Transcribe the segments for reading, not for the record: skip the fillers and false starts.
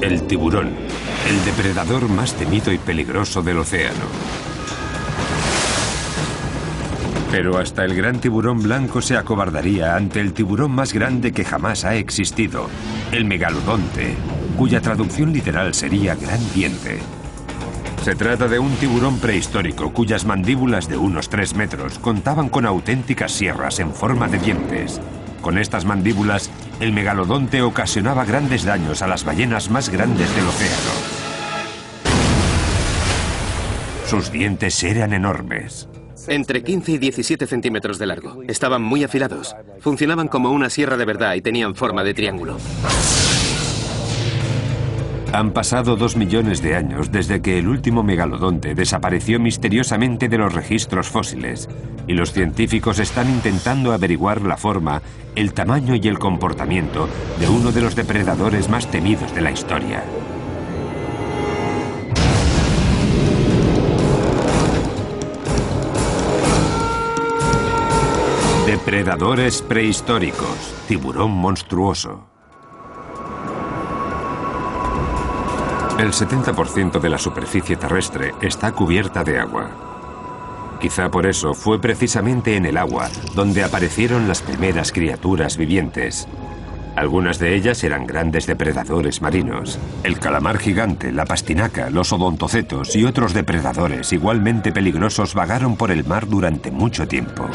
El tiburón, el depredador más temido y peligroso del océano. Pero hasta el gran tiburón blanco se acobardaría ante el tiburón más grande que jamás ha existido, el megalodonte, cuya traducción literal sería gran diente. Se trata de un tiburón prehistórico cuyas mandíbulas de unos 3 metros contaban con auténticas sierras en forma de dientes. Con estas mandíbulas, el megalodonte ocasionaba grandes daños a las ballenas más grandes del océano. Sus dientes eran enormes. Entre 15 y 17 centímetros de largo. Estaban muy afilados. Funcionaban como una sierra de verdad y tenían forma de triángulo. Han pasado 2 millones de años desde que el último megalodonte desapareció misteriosamente de los registros fósiles, y los científicos están intentando averiguar la forma, el tamaño y el comportamiento de uno de los depredadores más temidos de la historia. Depredadores prehistóricos, tiburón monstruoso. El 70% de la superficie terrestre está cubierta de agua. Quizá por eso fue precisamente en el agua donde aparecieron las primeras criaturas vivientes. Algunas de ellas eran grandes depredadores marinos. El calamar gigante, la pastinaca, los odontocetos y otros depredadores igualmente peligrosos vagaron por el mar durante mucho tiempo.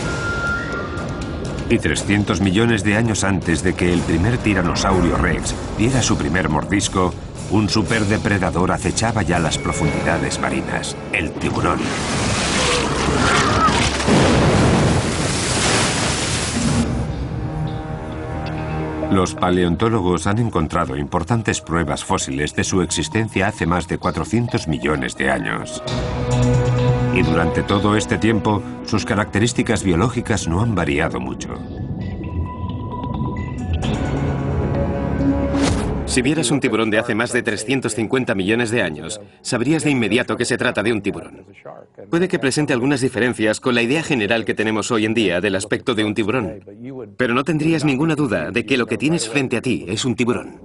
Y 300 millones de años antes de que el primer tiranosaurio rex diera su primer mordisco, un superdepredador acechaba ya las profundidades marinas, el tiburón. Los paleontólogos han encontrado importantes pruebas fósiles de su existencia hace más de 400 millones de años. Y durante todo este tiempo, sus características biológicas no han variado mucho. Si vieras un tiburón de hace más de 350 millones de años, sabrías de inmediato que se trata de un tiburón. Puede que presente algunas diferencias con la idea general que tenemos hoy en día del aspecto de un tiburón, pero no tendrías ninguna duda de que lo que tienes frente a ti es un tiburón.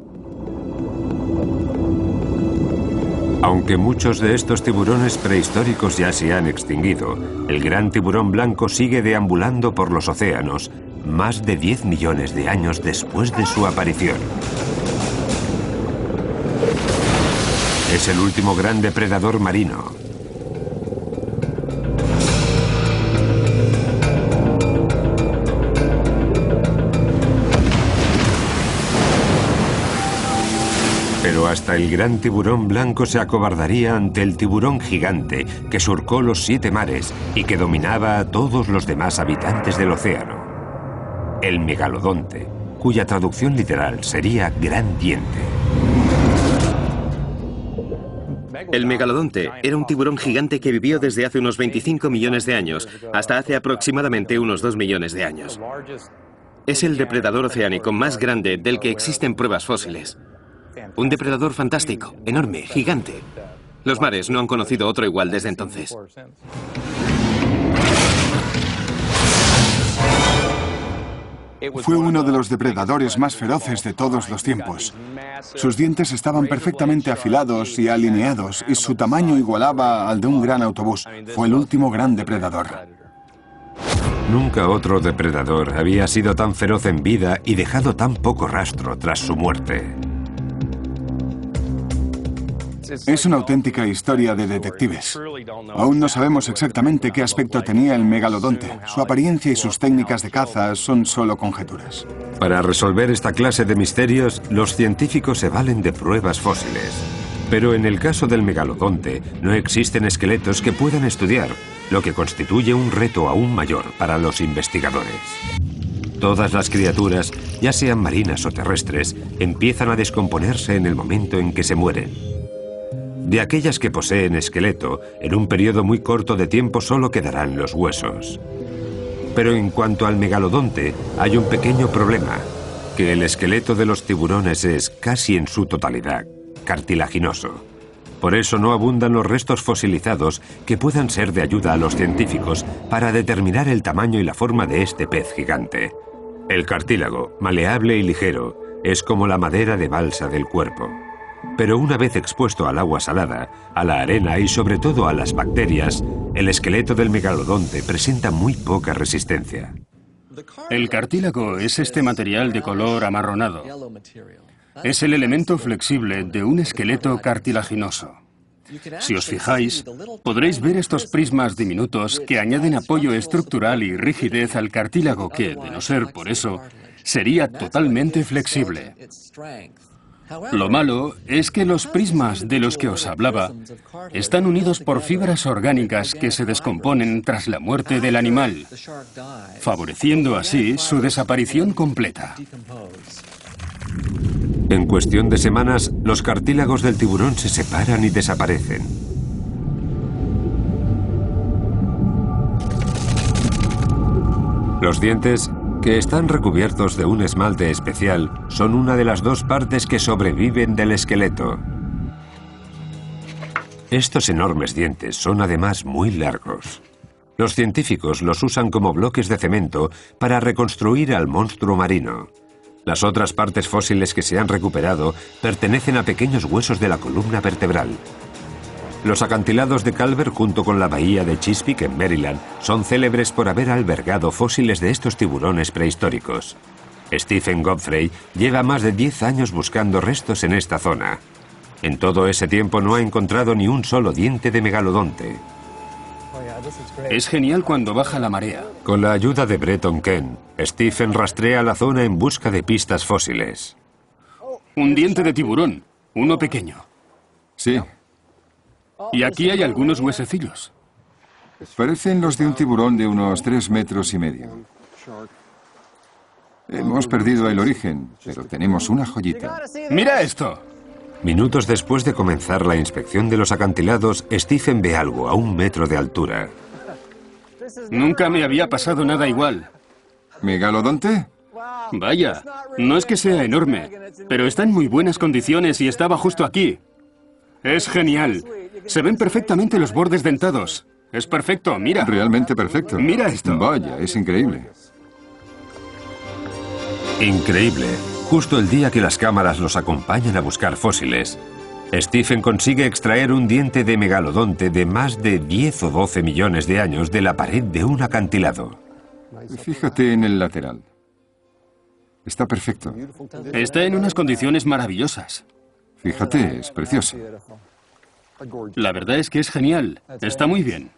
Aunque muchos de estos tiburones prehistóricos ya se han extinguido, el gran tiburón blanco sigue deambulando por los océanos más de 10 millones de años después de su aparición. Es el último gran depredador marino. Pero hasta el gran tiburón blanco se acobardaría ante el tiburón gigante que surcó los 7 mares y que dominaba a todos los demás habitantes del océano. El megalodonte, cuya traducción literal sería gran diente. El megalodonte era un tiburón gigante que vivió desde hace unos 25 millones de años hasta hace aproximadamente unos 2 millones de años. Es el depredador oceánico más grande del que existen pruebas fósiles. Un depredador fantástico, enorme, gigante. Los mares no han conocido otro igual desde entonces. Fue uno de los depredadores más feroces de todos los tiempos. Sus dientes estaban perfectamente afilados y alineados, y su tamaño igualaba al de un gran autobús. Fue el último gran depredador. Nunca otro depredador había sido tan feroz en vida y dejado tan poco rastro tras su muerte. Es una auténtica historia de detectives. Aún no sabemos exactamente qué aspecto tenía el megalodonte. Su apariencia y sus técnicas de caza son solo conjeturas. Para resolver esta clase de misterios, los científicos se valen de pruebas fósiles. Pero en el caso del megalodonte, no existen esqueletos que puedan estudiar, lo que constituye un reto aún mayor para los investigadores. Todas las criaturas, ya sean marinas o terrestres, empiezan a descomponerse en el momento en que se mueren. De aquellas que poseen esqueleto, en un periodo muy corto de tiempo solo quedarán los huesos. Pero en cuanto al megalodonte, hay un pequeño problema, que el esqueleto de los tiburones es, casi en su totalidad, cartilaginoso. Por eso no abundan los restos fosilizados que puedan ser de ayuda a los científicos para determinar el tamaño y la forma de este pez gigante. El cartílago, maleable y ligero, es como la madera de balsa del cuerpo. Pero una vez expuesto al agua salada, a la arena y sobre todo a las bacterias, el esqueleto del megalodonte presenta muy poca resistencia. El cartílago es este material de color amarronado. Es el elemento flexible de un esqueleto cartilaginoso. Si os fijáis, podréis ver estos prismas diminutos que añaden apoyo estructural y rigidez al cartílago que, de no ser por eso, sería totalmente flexible. Lo malo es que los prismas de los que os hablaba están unidos por fibras orgánicas que se descomponen tras la muerte del animal, favoreciendo así su desaparición completa. En cuestión de semanas, los cartílagos del tiburón se separan y desaparecen. Los dientes, que están recubiertos de un esmalte especial, son una de las dos partes que sobreviven del esqueleto. Estos enormes dientes son además muy largos. Los científicos los usan como bloques de cemento para reconstruir al monstruo marino. Las otras partes fósiles que se han recuperado pertenecen a pequeños huesos de la columna vertebral. Los acantilados de Calvert junto con la bahía de Chesapeake en Maryland son célebres por haber albergado fósiles de estos tiburones prehistóricos. Stephen Godfrey lleva más de 10 años buscando restos en esta zona. En todo ese tiempo no ha encontrado ni un solo diente de megalodonte. Es genial cuando baja la marea. Con la ayuda de Breton Kent, Stephen rastrea la zona en busca de pistas fósiles. Un diente de tiburón, uno pequeño. Sí. Y aquí hay algunos huesecillos. Parecen los de un tiburón de unos 3,5 metros. Hemos perdido el origen, pero tenemos una joyita. ¡Mira esto! Minutos después de comenzar la inspección de los acantilados, Stephen ve algo a 1 metro de altura. Nunca me había pasado nada igual. ¿Megalodonte? Vaya, no es que sea enorme, pero está en muy buenas condiciones y estaba justo aquí. Es genial. Se ven perfectamente los bordes dentados. Es perfecto, mira. Realmente perfecto. Mira esto. Vaya, es increíble. Increíble. Justo el día que las cámaras los acompañan a buscar fósiles, Stephen consigue extraer un diente de megalodonte de más de 10 o 12 millones de años de la pared de un acantilado. Fíjate en el lateral. Está perfecto. Está en unas condiciones maravillosas. Fíjate, es precioso. La verdad es que es genial. Está muy bien.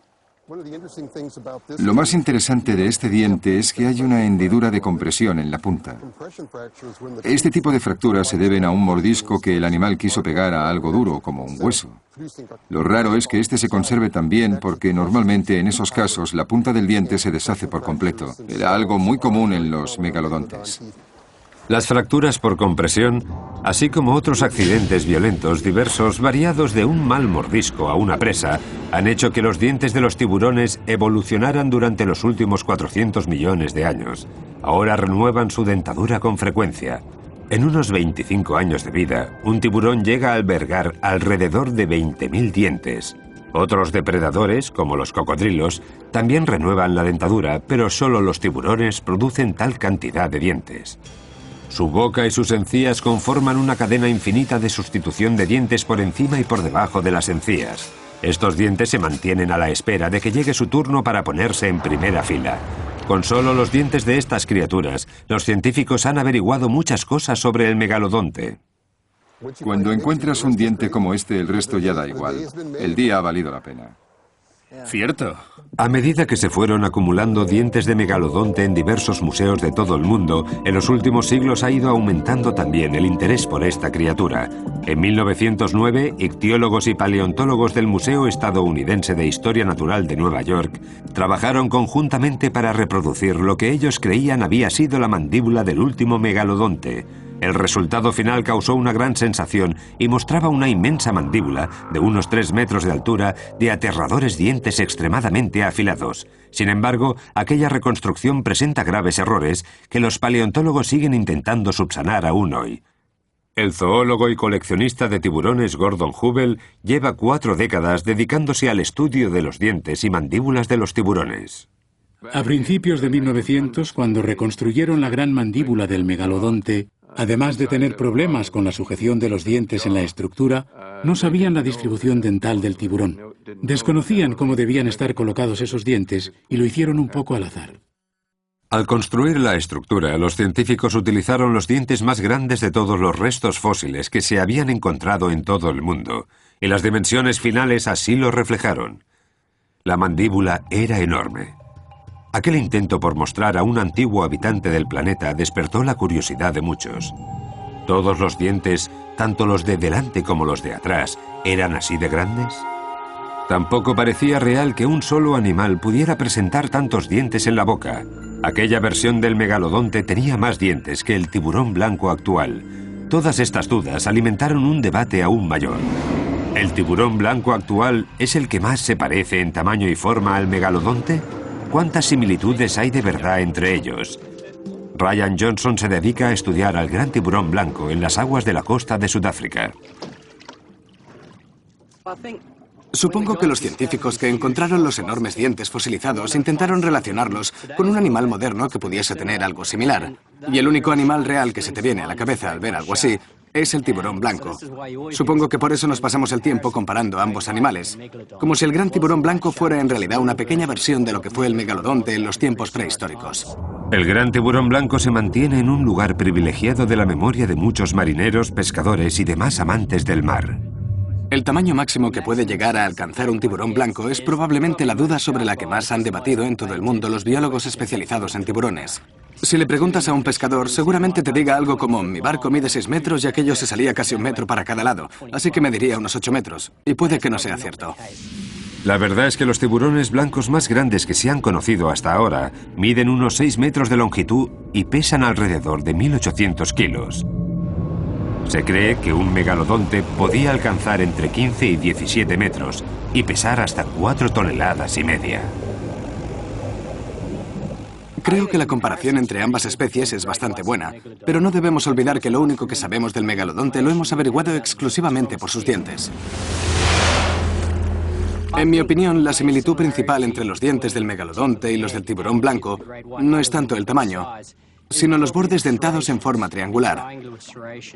Lo más interesante de este diente es que hay una hendidura de compresión en la punta. Este tipo de fracturas se deben a un mordisco que el animal quiso pegar a algo duro, como un hueso. Lo raro es que este se conserve tan bien porque normalmente en esos casos la punta del diente se deshace por completo. Era algo muy común en los megalodontes. Las fracturas por compresión, así como otros accidentes violentos diversos variados de un mal mordisco a una presa, han hecho que los dientes de los tiburones evolucionaran durante los últimos 400 millones de años. Ahora renuevan su dentadura con frecuencia. En unos 25 años de vida, un tiburón llega a albergar alrededor de 20.000 dientes. Otros depredadores, como los cocodrilos, también renuevan la dentadura, pero solo los tiburones producen tal cantidad de dientes. Su boca y sus encías conforman una cadena infinita de sustitución de dientes por encima y por debajo de las encías. Estos dientes se mantienen a la espera de que llegue su turno para ponerse en primera fila. Con solo los dientes de estas criaturas, los científicos han averiguado muchas cosas sobre el megalodonte. Cuando encuentras un diente como este, el resto ya da igual. El día ha valido la pena. Cierto. A medida que se fueron acumulando dientes de megalodonte en diversos museos de todo el mundo, en los últimos siglos ha ido aumentando también el interés por esta criatura. En 1909, ictiólogos y paleontólogos del Museo Estadounidense de Historia Natural de Nueva York trabajaron conjuntamente para reproducir lo que ellos creían había sido la mandíbula del último megalodonte. El resultado final causó una gran sensación y mostraba una inmensa mandíbula de unos 3 metros de altura de aterradores dientes extremadamente afilados. Sin embargo, aquella reconstrucción presenta graves errores que los paleontólogos siguen intentando subsanar aún hoy. El zoólogo y coleccionista de tiburones Gordon Hubel lleva 4 décadas dedicándose al estudio de los dientes y mandíbulas de los tiburones. A principios de 1900, cuando reconstruyeron la gran mandíbula del megalodonte, Además de tener problemas con la sujeción de los dientes en la estructura, no sabían la distribución dental del tiburón. Desconocían cómo debían estar colocados esos dientes y lo hicieron un poco al azar. Al construir la estructura, los científicos utilizaron los dientes más grandes de todos los restos fósiles que se habían encontrado en todo el mundo, y las dimensiones finales así lo reflejaron. La mandíbula era enorme. Aquel intento por mostrar a un antiguo habitante del planeta despertó la curiosidad de muchos. ¿Todos los dientes, tanto los de delante como los de atrás, eran así de grandes? Tampoco parecía real que un solo animal pudiera presentar tantos dientes en la boca. Aquella versión del megalodonte tenía más dientes que el tiburón blanco actual. Todas estas dudas alimentaron un debate aún mayor. ¿El tiburón blanco actual es el que más se parece en tamaño y forma al megalodonte? ¿Cuántas similitudes hay de verdad entre ellos? Ryan Johnson se dedica a estudiar al gran tiburón blanco en las aguas de la costa de Sudáfrica. Supongo que los científicos que encontraron los enormes dientes fosilizados intentaron relacionarlos con un animal moderno que pudiese tener algo similar. Y el único animal real que se te viene a la cabeza al ver algo así es el tiburón blanco. Supongo que por eso nos pasamos el tiempo comparando ambos animales, como si el gran tiburón blanco fuera en realidad una pequeña versión de lo que fue el megalodonte en los tiempos prehistóricos. El gran tiburón blanco se mantiene en un lugar privilegiado de la memoria de muchos marineros, pescadores y demás amantes del mar. El tamaño máximo que puede llegar a alcanzar un tiburón blanco es probablemente la duda sobre la que más han debatido en todo el mundo los biólogos especializados en tiburones. Si le preguntas a un pescador, seguramente te diga algo como: mi barco mide 6 metros y aquello se salía casi 1 metro para cada lado, así que mediría unos 8 metros. Y puede que no sea cierto. La verdad es que los tiburones blancos más grandes que se han conocido hasta ahora miden unos 6 metros de longitud y pesan alrededor de 1.800 kilos. Se cree que un megalodonte podía alcanzar entre 15 y 17 metros y pesar hasta 4,5 toneladas. Creo que la comparación entre ambas especies es bastante buena, pero no debemos olvidar que lo único que sabemos del megalodonte lo hemos averiguado exclusivamente por sus dientes. En mi opinión, la similitud principal entre los dientes del megalodonte y los del tiburón blanco no es tanto el tamaño, sino los bordes dentados en forma triangular,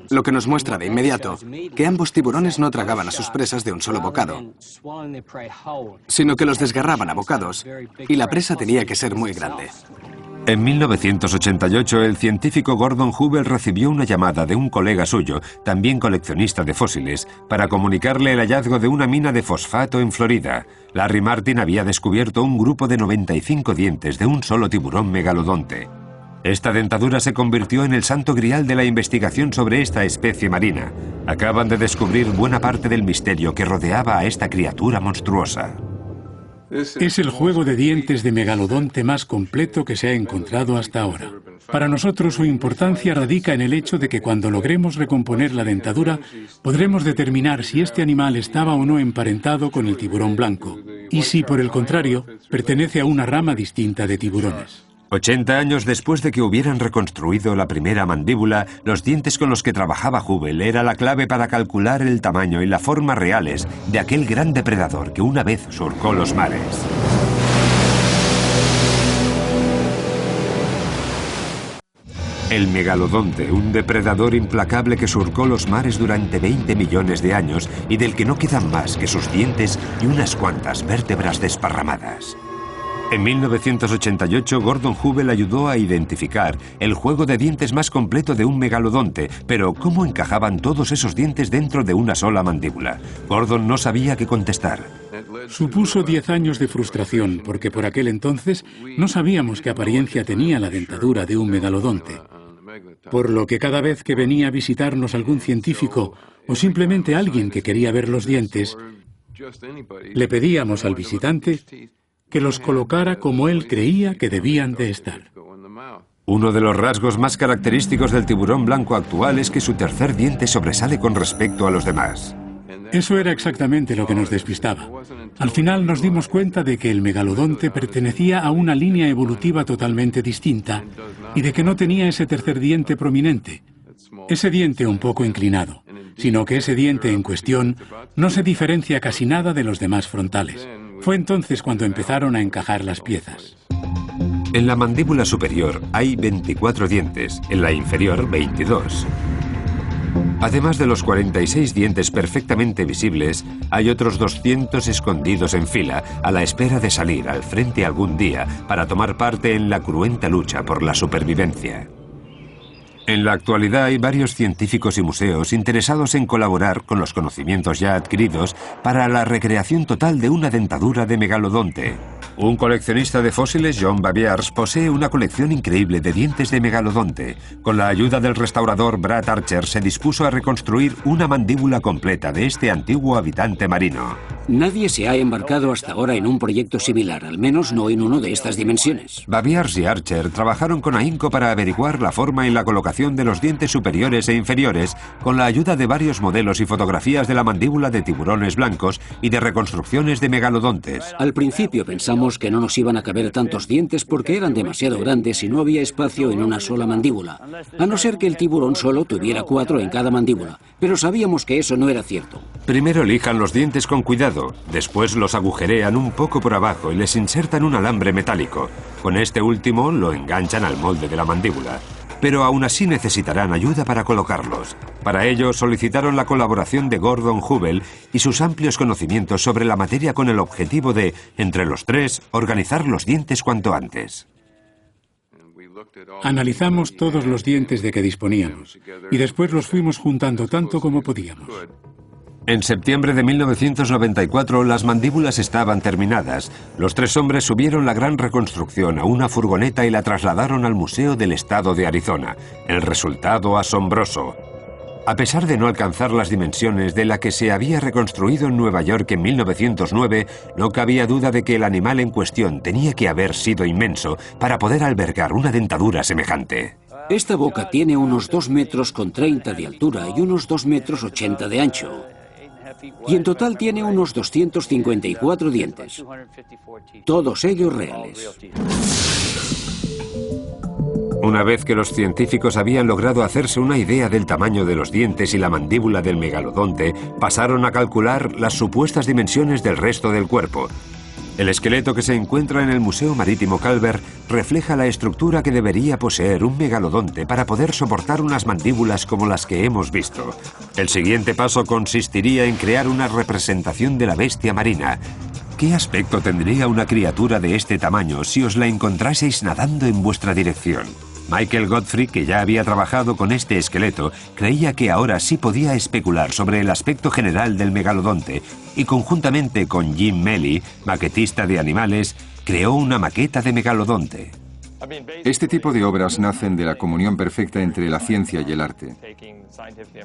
lo que nos muestra de inmediato que ambos tiburones no tragaban a sus presas de un solo bocado, sino que los desgarraban a bocados, y la presa tenía que ser muy grande. En 1988, el científico Gordon Hubel recibió una llamada de un colega suyo, también coleccionista de fósiles, para comunicarle el hallazgo de una mina de fosfato en Florida. Larry Martin había descubierto un grupo de 95 dientes de un solo tiburón megalodonte. Esta dentadura se convirtió en el santo grial de la investigación sobre esta especie marina. Acaban de descubrir buena parte del misterio que rodeaba a esta criatura monstruosa. Es el juego de dientes de megalodonte más completo que se ha encontrado hasta ahora. Para nosotros su importancia radica en el hecho de que cuando logremos recomponer la dentadura, podremos determinar si este animal estaba o no emparentado con el tiburón blanco, y si, por el contrario, pertenece a una rama distinta de tiburones. 80 años después de que hubieran reconstruido la primera mandíbula, los dientes con los que trabajaba Hubel era la clave para calcular el tamaño y la forma reales de aquel gran depredador que una vez surcó los mares. El megalodonte, un depredador implacable que surcó los mares durante 20 millones de años y del que no quedan más que sus dientes y unas cuantas vértebras desparramadas. En 1988, Gordon Hubel ayudó a identificar el juego de dientes más completo de un megalodonte, pero ¿cómo encajaban todos esos dientes dentro de una sola mandíbula? Gordon no sabía qué contestar. Supuso 10 años de frustración, porque por aquel entonces no sabíamos qué apariencia tenía la dentadura de un megalodonte. Por lo que cada vez que venía a visitarnos algún científico o simplemente alguien que quería ver los dientes, le pedíamos al visitante que los colocara como él creía que debían de estar. Uno de los rasgos más característicos del tiburón blanco actual es que su tercer diente sobresale con respecto a los demás. Eso era exactamente lo que nos despistaba. Al final nos dimos cuenta de que el megalodonte pertenecía a una línea evolutiva totalmente distinta y de que no tenía ese tercer diente prominente, ese diente un poco inclinado, sino que ese diente en cuestión no se diferencia casi nada de los demás frontales. Fue entonces cuando empezaron a encajar las piezas. En la mandíbula superior hay 24 dientes, en la inferior 22. Además de los 46 dientes perfectamente visibles, hay otros 200 escondidos en fila a la espera de salir al frente algún día para tomar parte en la cruenta lucha por la supervivencia. En la actualidad hay varios científicos y museos interesados en colaborar con los conocimientos ya adquiridos para la recreación total de una dentadura de megalodonte. Un coleccionista de fósiles, John Baviers, posee una colección increíble de dientes de megalodonte. Con la ayuda del restaurador Brad Archer se dispuso a reconstruir una mandíbula completa de este antiguo habitante marino. Nadie se ha embarcado hasta ahora en un proyecto similar, al menos no en uno de estas dimensiones. Baviers y Archer trabajaron con ahínco para averiguar la forma y la colocación de los dientes superiores e inferiores con la ayuda de varios modelos y fotografías de la mandíbula de tiburones blancos y de reconstrucciones de megalodontes. Al principio pensamos que no nos iban a caber tantos dientes porque eran demasiado grandes y no había espacio en una sola mandíbula, a no ser que el tiburón solo tuviera 4 en cada mandíbula, pero sabíamos que eso no era cierto. Primero lijan los dientes con cuidado, después los agujerean un poco por abajo y les insertan un alambre metálico. Con este último lo enganchan al molde de la mandíbula. Pero aún así necesitarán ayuda para colocarlos. Para ello solicitaron la colaboración de Gordon Hubel y sus amplios conocimientos sobre la materia con el objetivo de, entre los tres, organizar los dientes cuanto antes. Analizamos todos los dientes de que disponíamos y después los fuimos juntando tanto como podíamos. En septiembre de 1994 las mandíbulas estaban terminadas. Los tres hombres subieron la gran reconstrucción a una furgoneta y la trasladaron al Museo del Estado de Arizona. El resultado asombroso. A pesar de no alcanzar las dimensiones de la que se había reconstruido en Nueva York en 1909, no cabía duda de que el animal en cuestión tenía que haber sido inmenso para poder albergar una dentadura semejante. Esta boca tiene unos 2,30 metros de altura y unos 2,80 metros de ancho. Y en total tiene unos 254 dientes, todos ellos reales. Una vez que los científicos habían logrado hacerse una idea del tamaño de los dientes y la mandíbula del megalodonte, pasaron a calcular las supuestas dimensiones del resto del cuerpo. El esqueleto que se encuentra en el Museo Marítimo Calvert refleja la estructura que debería poseer un megalodonte para poder soportar unas mandíbulas como las que hemos visto. El siguiente paso consistiría en crear una representación de la bestia marina. ¿Qué aspecto tendría una criatura de este tamaño si os la encontraseis nadando en vuestra dirección? Michael Godfrey, que ya había trabajado con este esqueleto, creía que ahora sí podía especular sobre el aspecto general del megalodonte y conjuntamente con Jim Melly, maquetista de animales, creó una maqueta de megalodonte. Este tipo de obras nacen de la comunión perfecta entre la ciencia y el arte.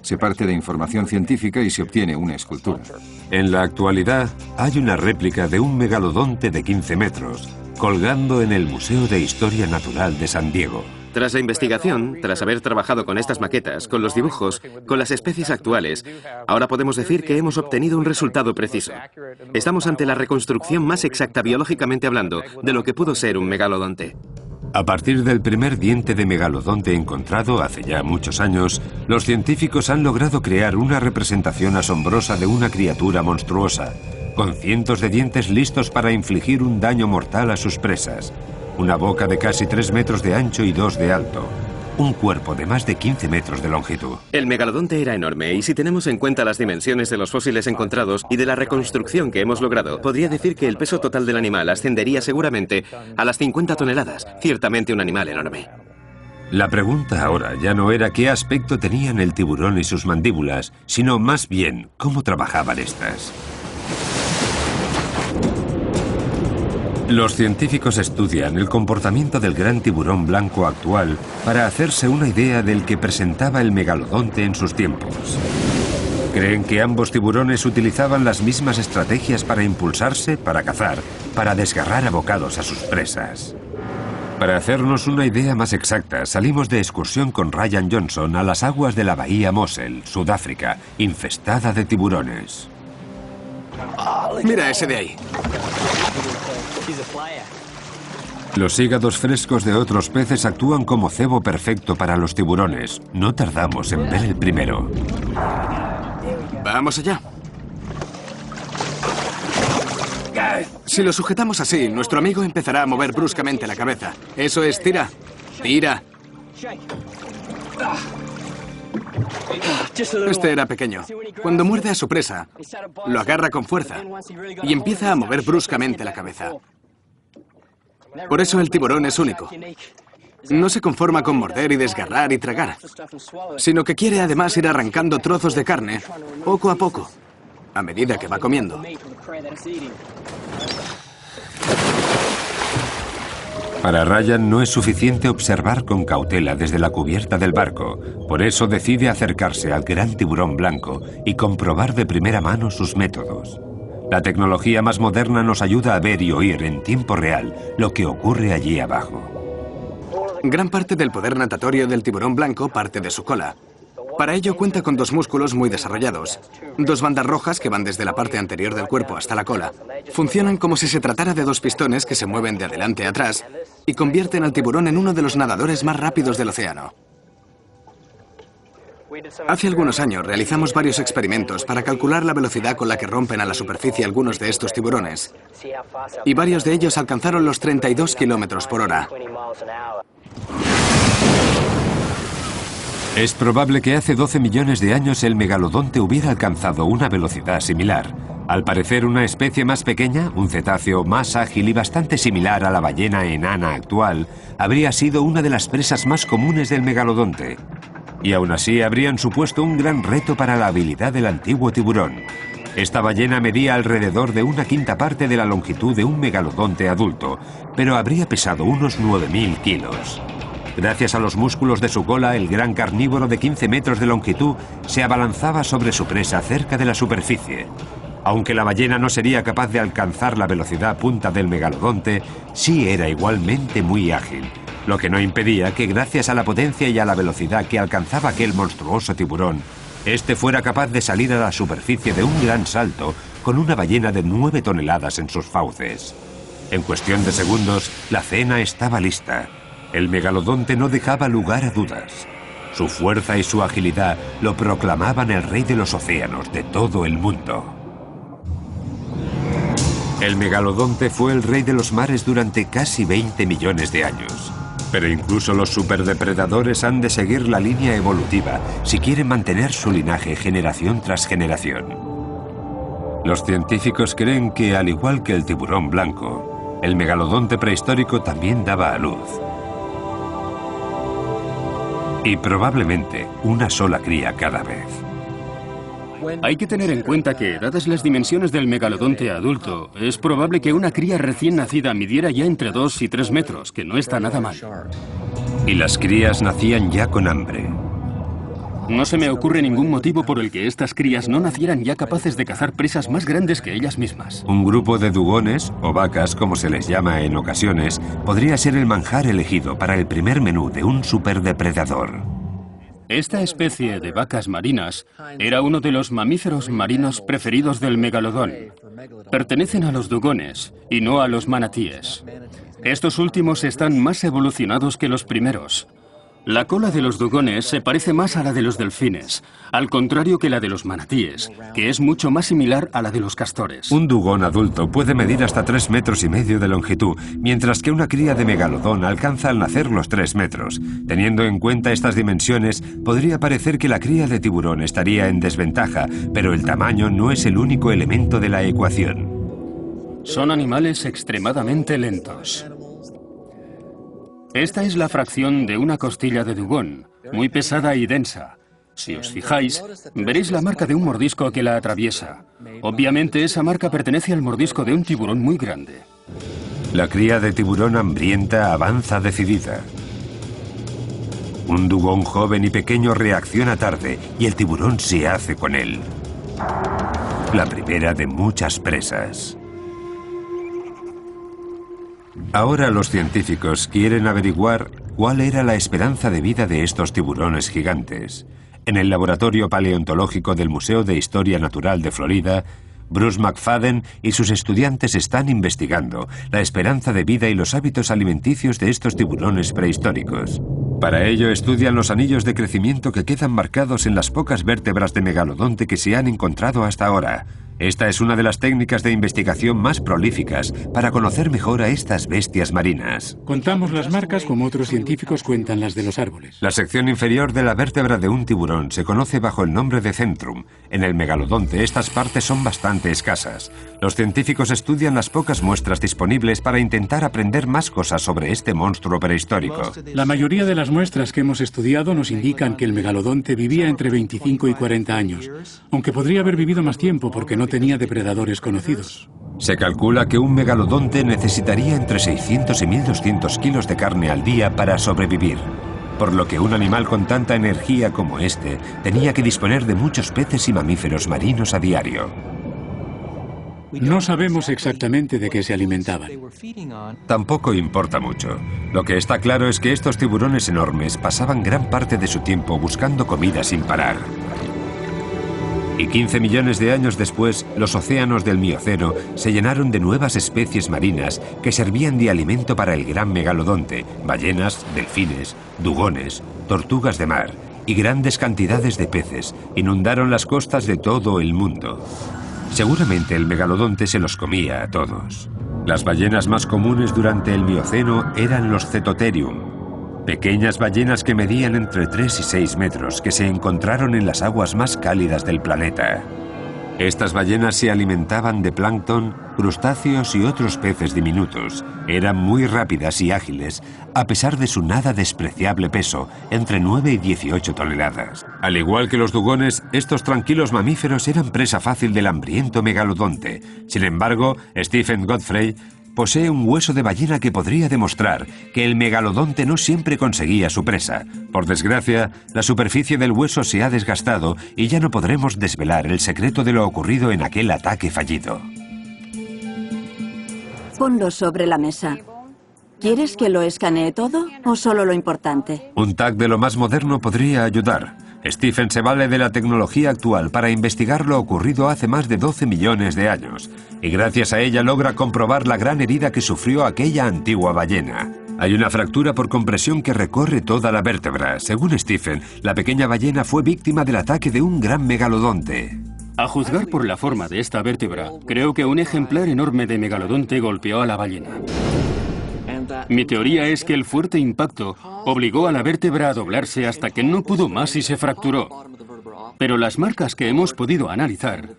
Se parte de información científica y se obtiene una escultura. En la actualidad, hay una réplica de un megalodonte de 15 metros, colgando en el Museo de Historia Natural de San Diego. Tras la investigación, tras haber trabajado con estas maquetas, con los dibujos, con las especies actuales, ahora podemos decir que hemos obtenido un resultado preciso. Estamos ante la reconstrucción más exacta biológicamente hablando de lo que pudo ser un megalodonte. A partir del primer diente de megalodonte encontrado hace ya muchos años, los científicos han logrado crear una representación asombrosa de una criatura monstruosa, con cientos de dientes listos para infligir un daño mortal a sus presas. Una boca de casi 3 metros de ancho y 2 de alto. Un cuerpo de más de 15 metros de longitud. El megalodonte era enorme y si tenemos en cuenta las dimensiones de los fósiles encontrados y de la reconstrucción que hemos logrado, podría decir que el peso total del animal ascendería seguramente a las 50 toneladas. Ciertamente un animal enorme. La pregunta ahora ya no era qué aspecto tenían el tiburón y sus mandíbulas, sino más bien cómo trabajaban estas. Los científicos estudian el comportamiento del gran tiburón blanco actual para hacerse una idea del que presentaba el megalodonte en sus tiempos. Creen que ambos tiburones utilizaban las mismas estrategias para impulsarse, para cazar, para desgarrar a bocados a sus presas. Para hacernos una idea más exacta, salimos de excursión con Ryan Johnson a las aguas de la bahía Mossel, Sudáfrica, infestada de tiburones. Mira ese de ahí. Los hígados frescos de otros peces actúan como cebo perfecto para los tiburones. No tardamos en ver el primero. Vamos allá. Si lo sujetamos así, nuestro amigo empezará a mover bruscamente la cabeza. Eso es, tira. Tira. Este era pequeño. Cuando muerde a su presa, lo agarra con fuerza y empieza a mover bruscamente la cabeza. Por eso el tiburón es único. No se conforma con morder y desgarrar y tragar, sino que quiere además ir arrancando trozos de carne poco a poco, a medida que va comiendo. Para Ryan no es suficiente observar con cautela desde la cubierta del barco. Por eso decide acercarse al gran tiburón blanco y comprobar de primera mano sus métodos. La tecnología más moderna nos ayuda a ver y oír en tiempo real lo que ocurre allí abajo. Gran parte del poder natatorio del tiburón blanco parte de su cola. Para ello cuenta con dos músculos muy desarrollados. Dos bandas rojas que van desde la parte anterior del cuerpo hasta la cola. Funcionan como si se tratara de dos pistones que se mueven de adelante a atrás y convierten al tiburón en uno de los nadadores más rápidos del océano. Hace algunos años realizamos varios experimentos para calcular la velocidad con la que rompen a la superficie algunos de estos tiburones. Y varios de ellos alcanzaron los 32 kilómetros por hora. Es probable que hace 12 millones de años el megalodonte hubiera alcanzado una velocidad similar. Al parecer una especie más pequeña, un cetáceo más ágil y bastante similar a la ballena enana actual, habría sido una de las presas más comunes del megalodonte. Y aún así habrían supuesto un gran reto para la habilidad del antiguo tiburón. Esta ballena medía alrededor de 1/5 parte de la longitud de un megalodonte adulto, pero habría pesado unos 9.000 kilos. Gracias a los músculos de su cola, el gran carnívoro de 15 metros de longitud se abalanzaba sobre su presa cerca de la superficie. Aunque la ballena no sería capaz de alcanzar la velocidad punta del megalodonte, sí era igualmente muy ágil, lo que no impedía que gracias a la potencia y a la velocidad que alcanzaba aquel monstruoso tiburón, este fuera capaz de salir a la superficie de un gran salto con una ballena de 9 toneladas en sus fauces. En cuestión de segundos, la cena estaba lista. El megalodonte no dejaba lugar a dudas. Su fuerza y su agilidad lo proclamaban el rey de los océanos de todo el mundo. El megalodonte fue el rey de los mares durante casi 20 millones de años. Pero incluso los superdepredadores han de seguir la línea evolutiva si quieren mantener su linaje generación tras generación. Los científicos creen que, al igual que el tiburón blanco, el megalodonte prehistórico también daba a luz. Y probablemente una sola cría cada vez. Hay que tener en cuenta que, dadas las dimensiones del megalodonte adulto, es probable que una cría recién nacida midiera ya entre 2 y 3 metros, que no está nada mal. Y las crías nacían ya con hambre. No se me ocurre ningún motivo por el que estas crías no nacieran ya capaces de cazar presas más grandes que ellas mismas. Un grupo de dugones, o vacas como se les llama en ocasiones, podría ser el manjar elegido para el primer menú de un superdepredador. Esta especie de vacas marinas era uno de los mamíferos marinos preferidos del megalodón. Pertenecen a los dugones y no a los manatíes. Estos últimos están más evolucionados que los primeros. La cola de los dugones se parece más a la de los delfines, al contrario que la de los manatíes, que es mucho más similar a la de los castores. Un dugón adulto puede medir hasta 3,5 metros de longitud, mientras que una cría de megalodón alcanza al nacer los 3 metros. Teniendo en cuenta estas dimensiones, podría parecer que la cría de tiburón estaría en desventaja, pero el tamaño no es el único elemento de la ecuación. Son animales extremadamente lentos. Esta es la fracción de una costilla de dugón, muy pesada y densa. Si os fijáis, veréis la marca de un mordisco que la atraviesa. Obviamente esa marca pertenece al mordisco de un tiburón muy grande. La cría de tiburón hambrienta avanza decidida. Un dugón joven y pequeño reacciona tarde y el tiburón se hace con él. La primera de muchas presas. Ahora los científicos quieren averiguar cuál era la esperanza de vida de estos tiburones gigantes. En el laboratorio paleontológico del Museo de Historia Natural de Florida, Bruce McFadden y sus estudiantes están investigando la esperanza de vida y los hábitos alimenticios de estos tiburones prehistóricos. Para ello estudian los anillos de crecimiento que quedan marcados en las pocas vértebras de megalodonte que se han encontrado hasta ahora. Esta es una de las técnicas de investigación más prolíficas para conocer mejor a estas bestias marinas. Contamos las marcas como otros científicos cuentan las de los árboles. La sección inferior de la vértebra de un tiburón se conoce bajo el nombre de centrum. En el megalodonte estas partes son bastante escasas. Los científicos estudian las pocas muestras disponibles para intentar aprender más cosas sobre este monstruo prehistórico. La mayoría de las muestras que hemos estudiado nos indican que el megalodonte vivía entre 25 y 40 años, aunque podría haber vivido más tiempo porque no tenía depredadores conocidos. Se calcula que un megalodonte necesitaría entre 600 y 1200 kilos de carne al día para sobrevivir, por lo que un animal con tanta energía como este tenía que disponer de muchos peces y mamíferos marinos a diario. No sabemos exactamente de qué se alimentaban. Tampoco importa mucho. Lo que está claro es que estos tiburones enormes pasaban gran parte de su tiempo buscando comida sin parar. Y 15 millones de años después, los océanos del Mioceno se llenaron de nuevas especies marinas que servían de alimento para el gran megalodonte, ballenas, delfines, dugones, tortugas de mar y grandes cantidades de peces inundaron las costas de todo el mundo. Seguramente el megalodonte se los comía a todos. Las ballenas más comunes durante el Mioceno eran los Cetotherium, pequeñas ballenas que medían entre 3 y 6 metros que se encontraron en las aguas más cálidas del planeta. Estas ballenas se alimentaban de plancton, crustáceos y otros peces diminutos. Eran muy rápidas y ágiles, a pesar de su nada despreciable peso, entre 9 y 18 toneladas. Al igual que los dugones, estos tranquilos mamíferos eran presa fácil del hambriento megalodonte. Sin embargo, Stephen Godfrey posee un hueso de ballena que podría demostrar que el megalodonte no siempre conseguía su presa. Por desgracia, la superficie del hueso se ha desgastado y ya no podremos desvelar el secreto de lo ocurrido en aquel ataque fallido. Ponlo sobre la mesa. ¿Quieres que lo escanee todo o solo lo importante? Un TAC de lo más moderno podría ayudar. Stephen se vale de la tecnología actual para investigar lo ocurrido hace más de 12 millones de años, y gracias a ella logra comprobar la gran herida que sufrió aquella antigua ballena. Hay una fractura por compresión que recorre toda la vértebra. Según Stephen, la pequeña ballena fue víctima del ataque de un gran megalodonte. A juzgar por la forma de esta vértebra, creo que un ejemplar enorme de megalodonte golpeó a la ballena. Mi teoría es que el fuerte impacto obligó a la vértebra a doblarse hasta que no pudo más y se fracturó. Pero las marcas que hemos podido analizar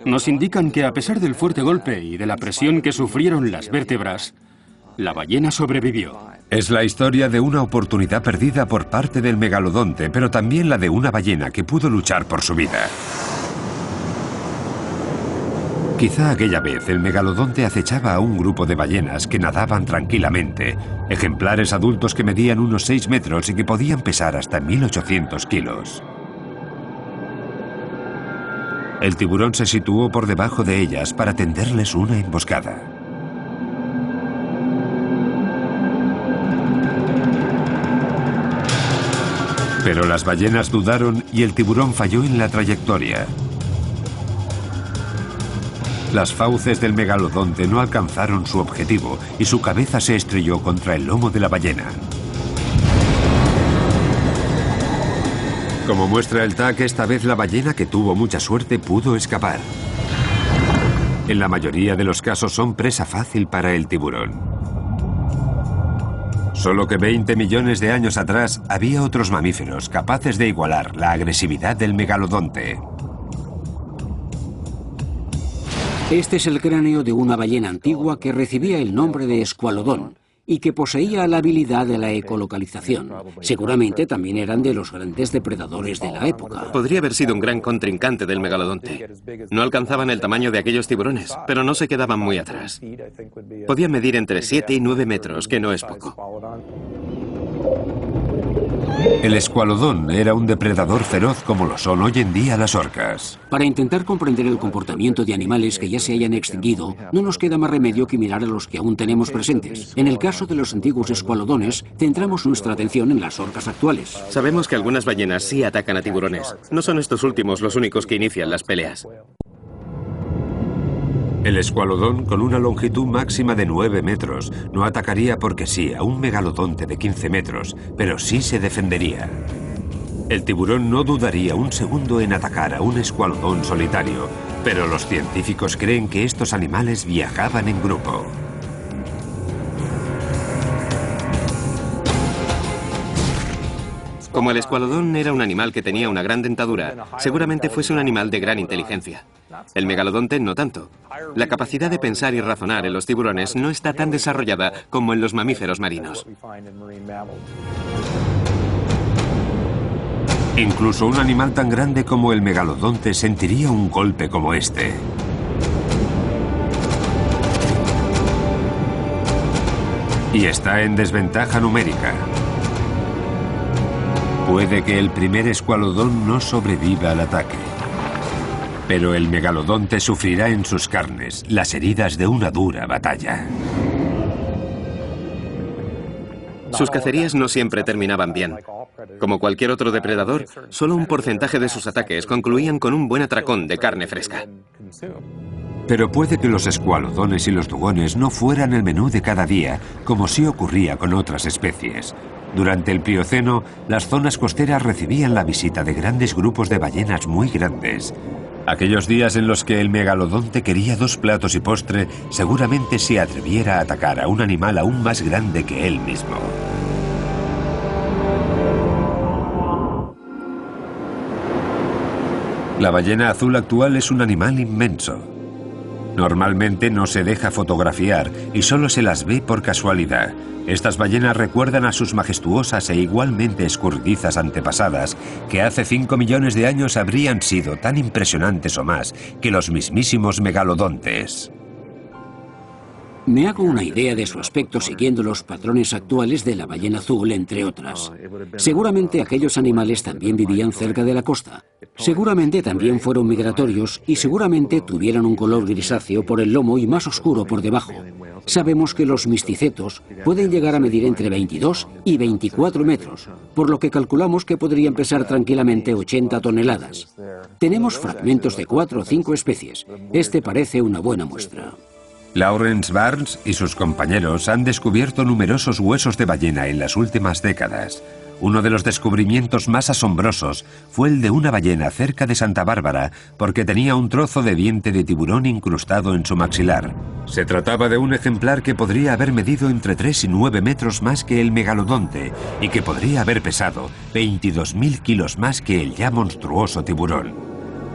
nos indican que a pesar del fuerte golpe y de la presión que sufrieron las vértebras, la ballena sobrevivió. Es la historia de una oportunidad perdida por parte del megalodonte, pero también la de una ballena que pudo luchar por su vida. Quizá aquella vez el megalodonte acechaba a un grupo de ballenas que nadaban tranquilamente, ejemplares adultos que medían unos 6 metros y que podían pesar hasta 1800 kilos. El tiburón se situó por debajo de ellas para tenderles una emboscada. Pero las ballenas dudaron y el tiburón falló en la trayectoria. Las fauces del megalodonte no alcanzaron su objetivo y su cabeza se estrelló contra el lomo de la ballena. Como muestra el TAC, esta vez la ballena, que tuvo mucha suerte, pudo escapar. En la mayoría de los casos son presa fácil para el tiburón. Solo que 20 millones de años atrás había otros mamíferos capaces de igualar la agresividad del megalodonte. Este es el cráneo de una ballena antigua que recibía el nombre de escualodón y que poseía la habilidad de la ecolocalización. Seguramente también eran de los grandes depredadores de la época. Podría haber sido un gran contrincante del megalodonte. No alcanzaban el tamaño de aquellos tiburones, pero no se quedaban muy atrás. Podían medir entre 7 y 9 metros, que no es poco. El escualodón era un depredador feroz como lo son hoy en día las orcas. Para intentar comprender el comportamiento de animales que ya se hayan extinguido, no nos queda más remedio que mirar a los que aún tenemos presentes. En el caso de los antiguos escualodones, centramos nuestra atención en las orcas actuales. Sabemos que algunas ballenas sí atacan a tiburones. No son estos últimos los únicos que inician las peleas. El escualodón, con una longitud máxima de 9 metros, no atacaría porque sí a un megalodonte de 15 metros, pero sí se defendería. El tiburón no dudaría un segundo en atacar a un escualodón solitario, Pero los científicos creen que estos animales viajaban en grupo. Como el escualodón era un animal que tenía una gran dentadura, seguramente fuese un animal de gran inteligencia. El megalodonte no tanto. La capacidad de pensar y razonar en los tiburones no está tan desarrollada como en los mamíferos marinos. Incluso un animal tan grande como el megalodonte sentiría un golpe como este. Y está en desventaja numérica. Puede que el primer escualodón no sobreviva al ataque. Pero el megalodonte sufrirá en sus carnes las heridas de una dura batalla. Sus cacerías no siempre terminaban bien. Como cualquier otro depredador, solo un porcentaje de sus ataques concluían con un buen atracón de carne fresca. Pero puede que los escualodones y los dugones no fueran el menú de cada día, como sí ocurría con otras especies. Durante el Plioceno, las zonas costeras recibían la visita de grandes grupos de ballenas muy grandes. Aquellos días en los que el megalodonte quería 2 platos y postre, seguramente se atreviera a atacar a un animal aún más grande que él mismo. La ballena azul actual es un animal inmenso. Normalmente no se deja fotografiar y solo se las ve por casualidad. Estas ballenas recuerdan a sus majestuosas e igualmente escurridizas antepasadas, que hace 5 millones de años habrían sido tan impresionantes o más que los mismísimos megalodontes. Me hago una idea de su aspecto siguiendo los patrones actuales de la ballena azul, entre otras. Seguramente aquellos animales también vivían cerca de la costa. Seguramente también fueron migratorios y seguramente tuvieran un color grisáceo por el lomo y más oscuro por debajo. Sabemos que los misticetos pueden llegar a medir entre 22 y 24 metros, por lo que calculamos que podrían pesar tranquilamente 80 toneladas. Tenemos fragmentos de 4 o 5 especies. Este parece una buena muestra. Lawrence Barnes y sus compañeros han descubierto numerosos huesos de ballena en las últimas décadas. Uno de los descubrimientos más asombrosos fue el de una ballena cerca de Santa Bárbara, porque tenía un trozo de diente de tiburón incrustado en su maxilar. Se trataba de un ejemplar que podría haber medido entre 3 y 9 metros más que el megalodonte y que podría haber pesado 22.000 kilos más que el ya monstruoso tiburón.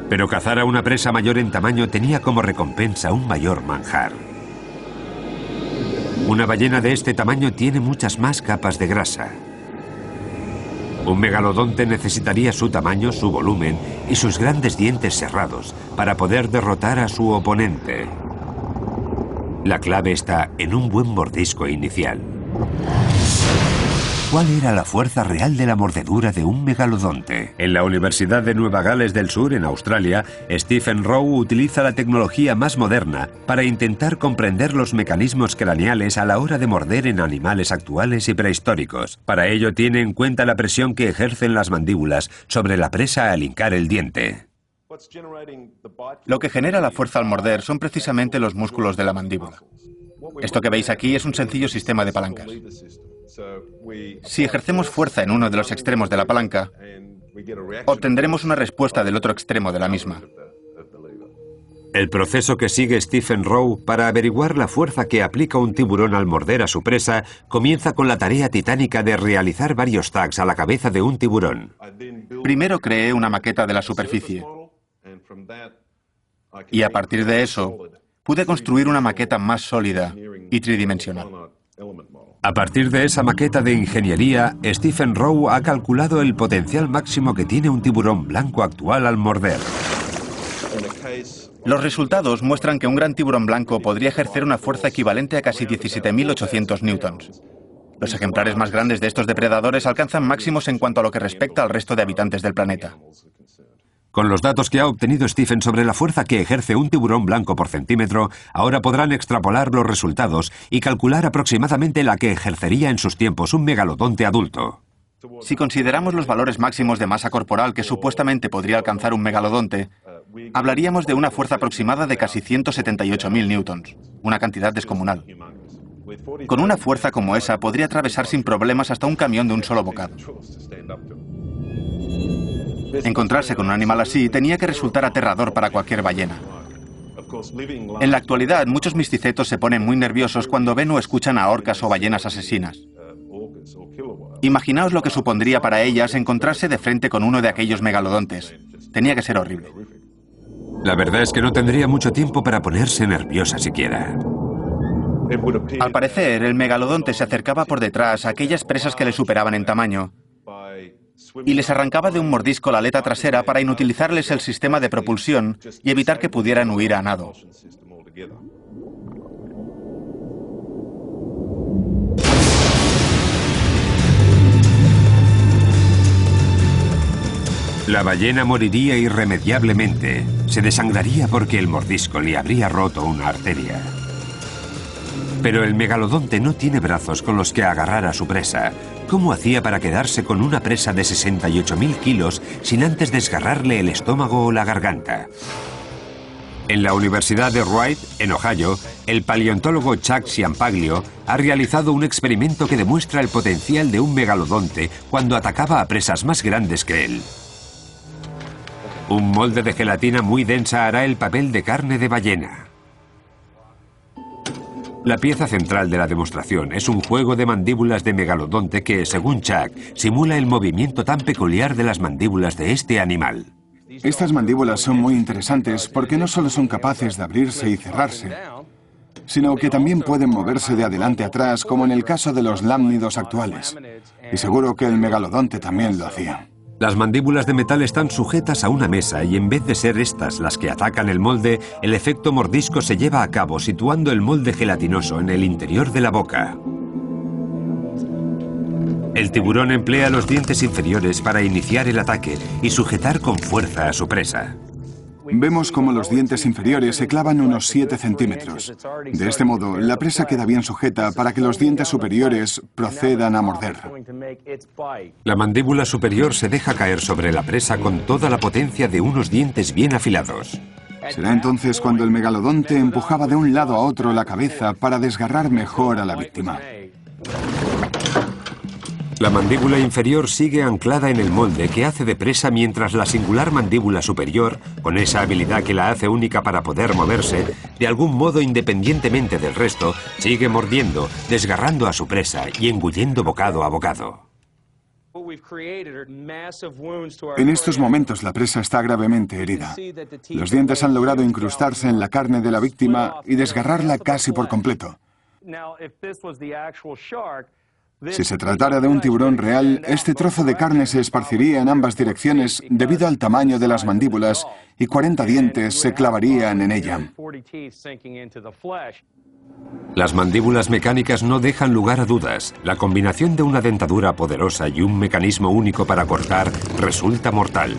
Pero cazar a una presa mayor en tamaño tenía como recompensa un mayor manjar. Una ballena de este tamaño tiene muchas más capas de grasa. Un megalodonte necesitaría su tamaño, su volumen y sus grandes dientes cerrados para poder derrotar a su oponente. La clave está en un buen mordisco inicial. ¿Cuál era la fuerza real de la mordedura de un megalodonte? En la Universidad de Nueva Gales del Sur, en Australia, Stephen Rowe utiliza la tecnología más moderna para intentar comprender los mecanismos craneales a la hora de morder en animales actuales y prehistóricos. Para ello tiene en cuenta la presión que ejercen las mandíbulas sobre la presa al hincar el diente. Lo que genera la fuerza al morder son precisamente los músculos de la mandíbula. Esto que veis aquí es un sencillo sistema de palancas. Si ejercemos fuerza en uno de los extremos de la palanca, obtendremos una respuesta del otro extremo de la misma. El proceso que sigue Stephen Rowe para averiguar la fuerza que aplica un tiburón al morder a su presa comienza con la tarea titánica de realizar varios tags a la cabeza de un tiburón. Primero creé una maqueta de la superficie y a partir de eso pude construir una maqueta más sólida y tridimensional. A partir de esa maqueta de ingeniería, Stephen Rowe ha calculado el potencial máximo que tiene un tiburón blanco actual al morder. Los resultados muestran que un gran tiburón blanco podría ejercer una fuerza equivalente a casi 17.800 newtons. Los ejemplares más grandes de estos depredadores alcanzan máximos en cuanto a lo que respecta al resto de habitantes del planeta. Con los datos que ha obtenido Stephen sobre la fuerza que ejerce un tiburón blanco por centímetro, ahora podrán extrapolar los resultados y calcular aproximadamente la que ejercería en sus tiempos un megalodonte adulto. Si consideramos los valores máximos de masa corporal que supuestamente podría alcanzar un megalodonte, hablaríamos de una fuerza aproximada de casi 178.000 newtons, una cantidad descomunal. Con una fuerza como esa podría atravesar sin problemas hasta un camión de un solo bocado. Encontrarse con un animal así tenía que resultar aterrador para cualquier ballena. En la actualidad, muchos misticetos se ponen muy nerviosos cuando ven o escuchan a orcas o ballenas asesinas. Imaginaos lo que supondría para ellas encontrarse de frente con uno de aquellos megalodontes. Tenía que ser horrible. La verdad es que no tendría mucho tiempo para ponerse nerviosa siquiera. Al parecer, el megalodonte se acercaba por detrás a aquellas presas que le superaban en tamaño y les arrancaba de un mordisco la aleta trasera para inutilizarles el sistema de propulsión y evitar que pudieran huir a nado. La ballena moriría irremediablemente. Se desangraría porque el mordisco le habría roto una arteria. Pero el megalodonte no tiene brazos con los que agarrar a su presa. ¿Cómo hacía para quedarse con una presa de 68.000 kilos sin antes desgarrarle el estómago o la garganta? En la Universidad de Wright, en Ohio, el paleontólogo Chuck Ciampaglio ha realizado un experimento que demuestra el potencial de un megalodonte cuando atacaba a presas más grandes que él. Un molde de gelatina muy densa hará el papel de carne de ballena. La pieza central de la demostración es un juego de mandíbulas de megalodonte que, según Chuck, simula el movimiento tan peculiar de las mandíbulas de este animal. Estas mandíbulas son muy interesantes porque no solo son capaces de abrirse y cerrarse, sino que también pueden moverse de adelante a atrás, como en el caso de los lámnidos actuales. Y seguro que el megalodonte también lo hacía. Las mandíbulas de metal están sujetas a una mesa y en vez de ser estas las que atacan el molde, el efecto mordisco se lleva a cabo situando el molde gelatinoso en el interior de la boca. El tiburón emplea los dientes inferiores para iniciar el ataque y sujetar con fuerza a su presa. Vemos cómo los dientes inferiores se clavan unos 7 centímetros. De este modo, la presa queda bien sujeta para que los dientes superiores procedan a morder. La mandíbula superior se deja caer sobre la presa con toda la potencia de unos dientes bien afilados. Será entonces cuando el megalodonte empujaba de un lado a otro la cabeza para desgarrar mejor a la víctima. La mandíbula inferior sigue anclada en el molde que hace de presa mientras la singular mandíbula superior, con esa habilidad que la hace única para poder moverse, de algún modo independientemente del resto, sigue mordiendo, desgarrando a su presa y engullendo bocado a bocado. En estos momentos la presa está gravemente herida. Los dientes han logrado incrustarse en la carne de la víctima y desgarrarla casi por completo. Si se tratara de un tiburón real, este trozo de carne se esparciría en ambas direcciones debido al tamaño de las mandíbulas y 40 dientes se clavarían en ella. Las mandíbulas mecánicas no dejan lugar a dudas. La combinación de una dentadura poderosa y un mecanismo único para cortar resulta mortal.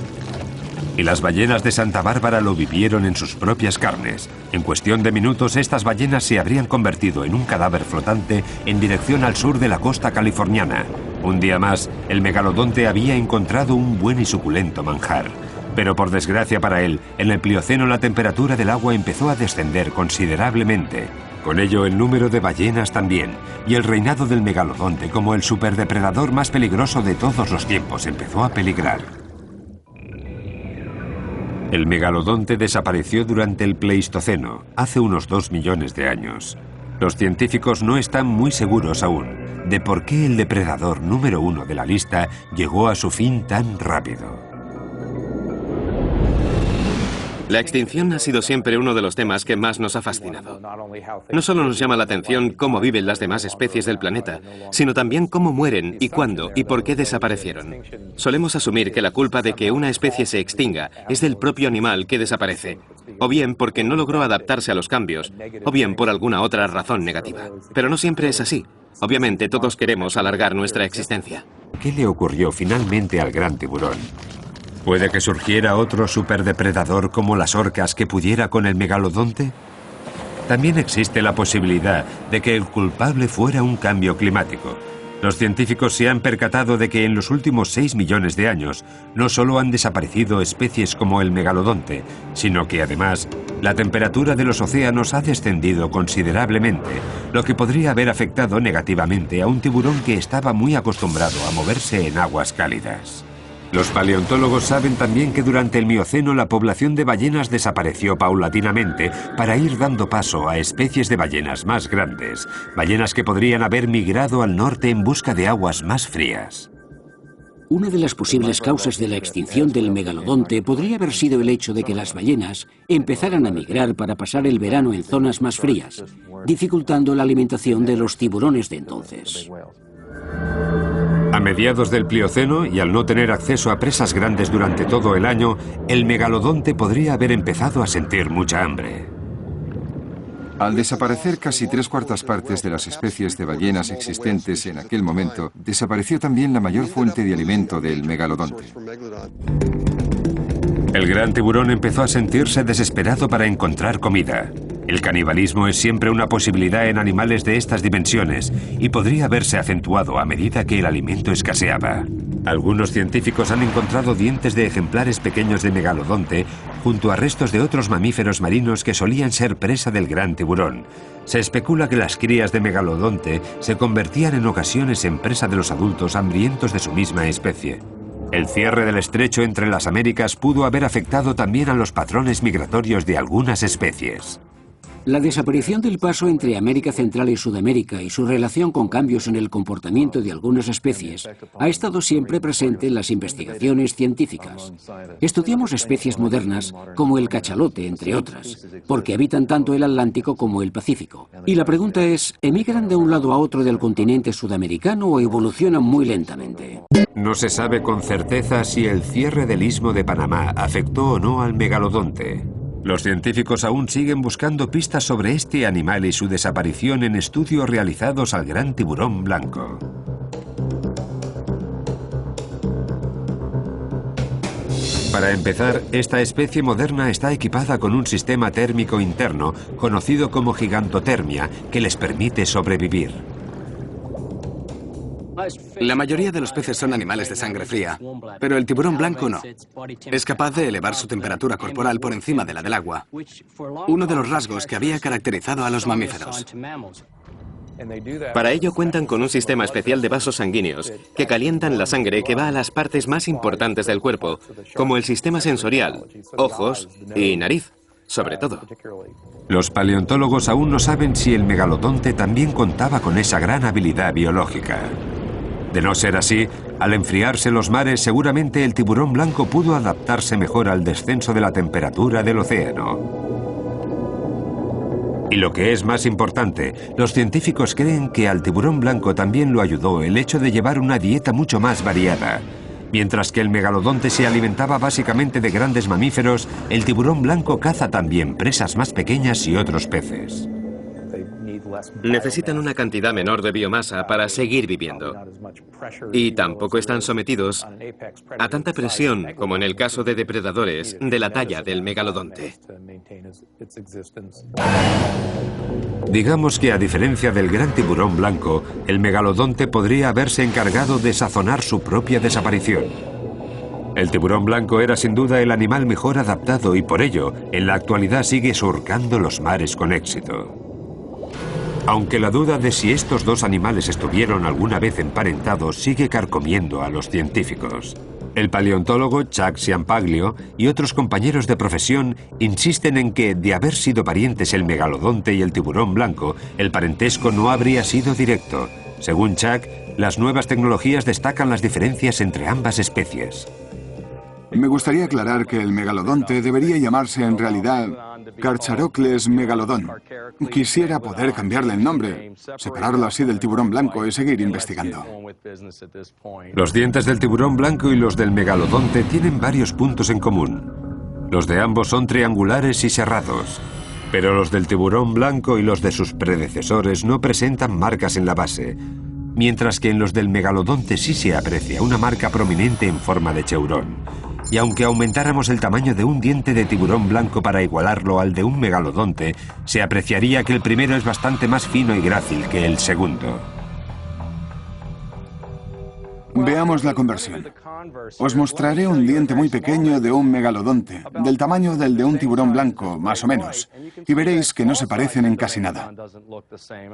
Y las ballenas de Santa Bárbara lo vivieron en sus propias carnes. En cuestión de minutos, estas ballenas se habrían convertido en un cadáver flotante en dirección al sur de la costa californiana. Un día más, el megalodonte había encontrado un buen y suculento manjar. Pero por desgracia para él, en el Plioceno la temperatura del agua empezó a descender considerablemente. Con ello, el número de ballenas también, y el reinado del megalodonte como el superdepredador más peligroso de todos los tiempos empezó a peligrar. El megalodonte desapareció durante el Pleistoceno, hace unos 2 millones de años. Los científicos no están muy seguros aún de por qué el depredador número 1 de la lista llegó a su fin tan rápido. La extinción ha sido siempre uno de los temas que más nos ha fascinado. No solo nos llama la atención cómo viven las demás especies del planeta, sino también cómo mueren y cuándo y por qué desaparecieron. Solemos asumir que la culpa de que una especie se extinga es del propio animal que desaparece, o bien porque no logró adaptarse a los cambios, o bien por alguna otra razón negativa. Pero no siempre es así. Obviamente todos queremos alargar nuestra existencia. ¿Qué le ocurrió finalmente al gran tiburón? ¿Puede que surgiera otro superdepredador como las orcas que pudiera con el megalodonte? También existe la posibilidad de que el culpable fuera un cambio climático. Los científicos se han percatado de que en los últimos 6 millones de años no solo han desaparecido especies como el megalodonte, sino que además la temperatura de los océanos ha descendido considerablemente, lo que podría haber afectado negativamente a un tiburón que estaba muy acostumbrado a moverse en aguas cálidas. Los paleontólogos saben también que durante el Mioceno la población de ballenas desapareció paulatinamente para ir dando paso a especies de ballenas más grandes, ballenas que podrían haber migrado al norte en busca de aguas más frías. Una de las posibles causas de la extinción del megalodonte podría haber sido el hecho de que las ballenas empezaran a migrar para pasar el verano en zonas más frías, dificultando la alimentación de los tiburones de entonces. A mediados del Plioceno, y al no tener acceso a presas grandes durante todo el año, el megalodonte podría haber empezado a sentir mucha hambre. Al desaparecer casi 3/4 partes de las especies de ballenas existentes en aquel momento, desapareció también la mayor fuente de alimento del megalodonte. El gran tiburón empezó a sentirse desesperado para encontrar comida. El canibalismo es siempre una posibilidad en animales de estas dimensiones y podría verse acentuado a medida que el alimento escaseaba. Algunos científicos han encontrado dientes de ejemplares pequeños de megalodonte junto a restos de otros mamíferos marinos que solían ser presa del gran tiburón. Se especula que las crías de megalodonte se convertían en ocasiones en presa de los adultos hambrientos de su misma especie. El cierre del estrecho entre las Américas pudo haber afectado también a los patrones migratorios de algunas especies. La desaparición del paso entre América Central y Sudamérica y su relación con cambios en el comportamiento de algunas especies ha estado siempre presente en las investigaciones científicas. Estudiamos especies modernas como el cachalote, entre otras, porque habitan tanto el Atlántico como el Pacífico. Y la pregunta es, ¿emigran de un lado a otro del continente sudamericano o evolucionan muy lentamente? No se sabe con certeza si el cierre del Istmo de Panamá afectó o no al megalodonte. Los científicos aún siguen buscando pistas sobre este animal y su desaparición en estudios realizados al gran tiburón blanco. Para empezar, esta especie moderna está equipada con un sistema térmico interno conocido como gigantotermia que les permite sobrevivir. La mayoría de los peces son animales de sangre fría, pero el tiburón blanco no. Es capaz de elevar su temperatura corporal por encima de la del agua, uno de los rasgos que había caracterizado a los mamíferos. Para ello cuentan con un sistema especial de vasos sanguíneos que calientan la sangre que va a las partes más importantes del cuerpo, como el sistema sensorial, ojos y nariz, sobre todo. Los paleontólogos aún no saben si el megalodonte también contaba con esa gran habilidad biológica. De no ser así, al enfriarse los mares, seguramente el tiburón blanco pudo adaptarse mejor al descenso de la temperatura del océano. Y lo que es más importante, los científicos creen que al tiburón blanco también lo ayudó el hecho de llevar una dieta mucho más variada. Mientras que el megalodonte se alimentaba básicamente de grandes mamíferos, el tiburón blanco caza también presas más pequeñas y otros peces. Necesitan una cantidad menor de biomasa para seguir viviendo. Y tampoco están sometidos a tanta presión como en el caso de depredadores de la talla del megalodonte. Digamos que a diferencia del gran tiburón blanco, el megalodonte podría haberse encargado de sazonar su propia desaparición. El tiburón blanco era sin duda el animal mejor adaptado y por ello, en la actualidad sigue surcando los mares con éxito. Aunque la duda de si estos dos animales estuvieron alguna vez emparentados sigue carcomiendo a los científicos. El paleontólogo Chuck Ciampaglio y otros compañeros de profesión insisten en que, de haber sido parientes el megalodonte y el tiburón blanco, el parentesco no habría sido directo. Según Chuck, las nuevas tecnologías destacan las diferencias entre ambas especies. Me gustaría aclarar que el megalodonte debería llamarse en realidad Carcharodontes megalodon. Quisiera poder cambiarle el nombre, separarlo así del tiburón blanco y seguir investigando. Los dientes del tiburón blanco y los del megalodonte tienen varios puntos en común. Los de ambos son triangulares y serrados, pero los del tiburón blanco y los de sus predecesores no presentan marcas en la base, mientras que en los del megalodonte sí se aprecia una marca prominente en forma de cheurón. Y aunque aumentáramos el tamaño de un diente de tiburón blanco para igualarlo al de un megalodonte, se apreciaría que el primero es bastante más fino y grácil que el segundo. Veamos la conversión. Os mostraré un diente muy pequeño de un megalodonte, del tamaño del de un tiburón blanco, más o menos, y veréis que no se parecen en casi nada.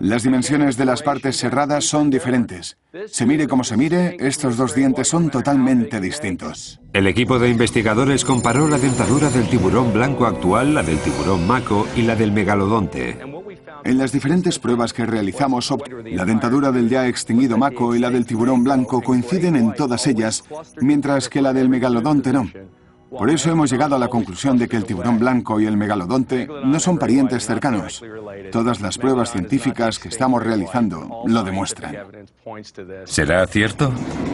Las dimensiones de las partes serradas son diferentes. Se mire como se mire, estos dos dientes son totalmente distintos. El equipo de investigadores comparó la dentadura del tiburón blanco actual, la del tiburón mako y la del megalodonte. En las diferentes pruebas que realizamos, la dentadura del ya extinguido mako y la del tiburón blanco coinciden en todas ellas, mientras que la del megalodonte no. Por eso hemos llegado a la conclusión de que el tiburón blanco y el megalodonte no son parientes cercanos. Todas las pruebas científicas que estamos realizando lo demuestran. ¿Será cierto?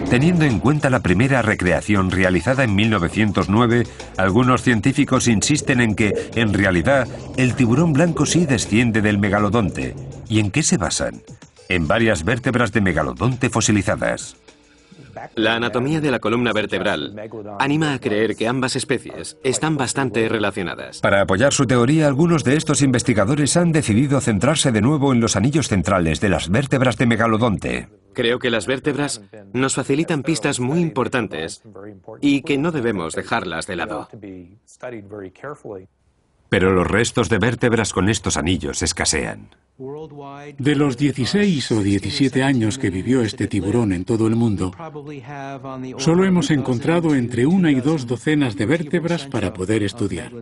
Teniendo en cuenta la primera recreación realizada en 1909, algunos científicos insisten en que, en realidad, el tiburón blanco sí desciende del megalodonte. ¿Y en qué se basan? En varias vértebras de megalodonte fosilizadas. La anatomía de la columna vertebral anima a creer que ambas especies están bastante relacionadas. Para apoyar su teoría, algunos de estos investigadores han decidido centrarse de nuevo en los anillos centrales de las vértebras de megalodonte. Creo que las vértebras nos facilitan pistas muy importantes y que no debemos dejarlas de lado. Pero los restos de vértebras con estos anillos escasean. De los 16 o 17 años que vivió este tiburón en todo el mundo, solo hemos encontrado entre 1 y 2 docenas de vértebras para poder estudiar.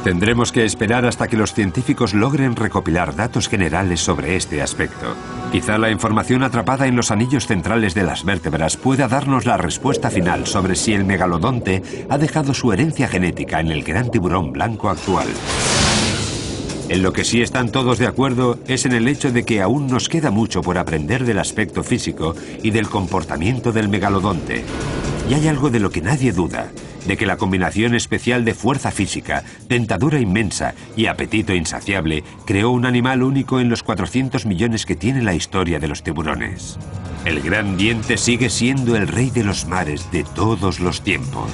Tendremos que esperar hasta que los científicos logren recopilar datos generales sobre este aspecto. Quizá la información atrapada en los anillos centrales de las vértebras pueda darnos la respuesta final sobre si el megalodonte ha dejado su herencia genética en el gran tiburón blanco actual. En lo que sí están todos de acuerdo es en el hecho de que aún nos queda mucho por aprender del aspecto físico y del comportamiento del megalodonte. Y hay algo de lo que nadie duda, de que la combinación especial de fuerza física, dentadura inmensa y apetito insaciable creó un animal único en los 400 millones que tiene la historia de los tiburones. El gran diente sigue siendo el rey de los mares de todos los tiempos.